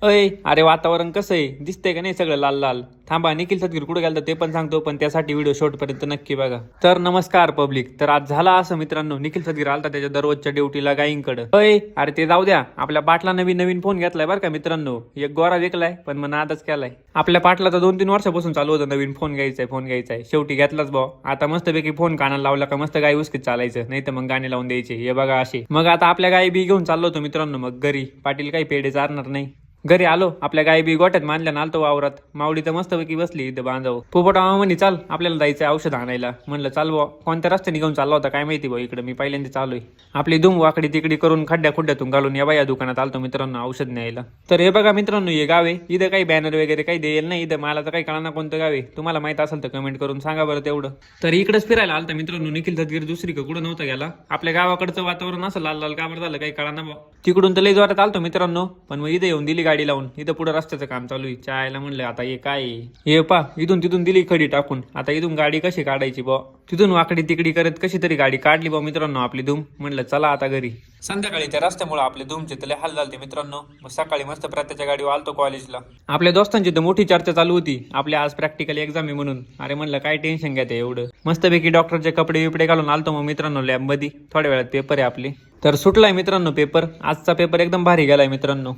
अय अरे वातावरण कसं आहे दिसतंय का नाही सगळं लाल लाल. थांबा निखिल सदगीर कुठे गेला ते पण सांगतो, पण त्यासाठी व्हिडिओ शेवटपर्यंत नक्की बघा. तर नमस्कार पब्लिक. तर आज झाला असं मित्रांनो, निखिल सदगीर आलता त्याच्या दररोजच्या ड्युटीला गायींकडे. अय अरे ते जाऊ द्या, आपल्या पाटला नवीन नवीन फोन घेतलाय बरं का मित्रांनो. एक गोरा विकलाय पण मग नादच केलाय. आपल्या पाटला तर 2-3 वर्षापासून चालू होतं नवीन फोन घ्यायचाय शेवटी घेतलाच भाऊ. आता मस्तपैकी फोन कानाला लावला का मस्त गाय उसकीत चालायचं, नाही तर मग गाणे लावून द्यायचे. हे बघा असे. मग आता आपल्या गायी बी घेऊन चाललो होतो मित्रांनो. मग घरी पाटील काही पेढे चारणार नाही. घरी आलो, आपल्या गाय बी गोट्यात मानल्या आलतो वावरात. माऊली तर मस्तपैकी बसली इथं बांधाव. पोपटा म्हणे चाल आपल्याला जायचंय औषध आणायला. म्हणलं चाल भाऊ. कोणत्या रस्त्याने घेऊन चालला होता काय माहिती भाऊ, इकडे मी पहिल्यांदा चालूय. आपली दुम वाकडी तिकडी करून खड्ड्या खुड्ड्यातून घालून या दुकानात आलतो मित्रांनो औषध न्यायला. तर हे बघा मित्रांनो, हे गाव आहे. इथं काही बॅनर वगैरे काही देईल नाही. इथं मला तर काही कळणार कोणतं गाव आहे. तुम्हाला माहित असेल तर कमेंट करून सांगा बरं तेवढं. तर इकडेच फिरायला आलता मित्रांनो निखिल सदगीर. दुसरी कुठं नव्हता गेला. आपल्या गावाकडचं वातावरण असं लाल लाल काबर झालं काही कळणार भाऊ. तिकडून तर लई जोरात आलतो मित्रांनो, पण मग इथं येऊन दिली गाडी लावून. इथं पुढे रस्त्याचं काम चालू आहे. चायला म्हणलं आता हे काय हे पा, इथून तिथून दिली खडी टाकून. आता इथून गाडी कशी काढायची बा. तिथून वाकडी तिकडी करत कशी तरी गाडी काढली बा मित्रांनो आपली धूम. म्हणलं चला आता घरी. संध्याकाळी त्या रस्त्यामुळे आपले धूमचे तले हाल झालते मित्रांनो. मग सकाळी मस्त प्रत्येच्या गाडीवर आलतो कॉलेजला. आपल्या दोस्तांची तर मोठी चर्चा चालू होती, आपल्या आज प्रॅक्टिकल एक्झाम आहे म्हणून. अरे म्हणलं काय टेन्शन घ्या एवढं. मस्तपैकी डॉक्टरचे कपडे बिपडे घालून आलतो मग मित्रांनो लॅब मध्ये. थोड्या वेळात पेपर आहे आपले. तर सुटलाय मित्रांनो पेपर. आजचा पेपर एकदम भारी गेलाय मित्रांनो.